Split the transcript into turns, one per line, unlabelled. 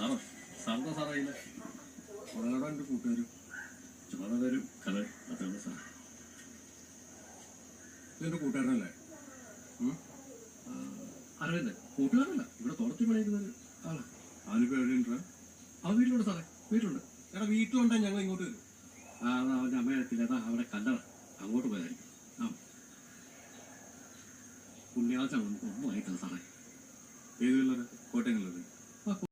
സാറോ സാറിന്റെ സാറായില്ല
ഒരാളാണ് എൻ്റെ കൂട്ടുകാരും
ചുമതരും കഥ അതാണ് സാർ.
ഇതെൻ്റെ കൂട്ടുകാരനല്ലേ?
അറിയുന്നത് കൂട്ടുകാരല്ല, ഇവിടെ തുറച്ചു പണിയുന്നത് ആളാ.
അവനിപ്പോൾ എവിടെയുണ്ടാ?
അവൻ വീട്ടിലുണ്ട് സാറേ, വീട്ടിലുണ്ട്.
എടാ വീട്ടിലുണ്ടാ ഞങ്ങൾ ഇങ്ങോട്ട് വരും.
അതാ അവൻ്റെ അമ്മയെത്തില്ല, അതാ അവിടെ കല്ലറ അങ്ങോട്ട് പോയതായിരിക്കും. ആ പുണ്യാഴ്ച ഒന്നും ആയിട്ടില്ല സാറേ.
ഏത് കല്ലറ? കോട്ടയം കല്ലറ?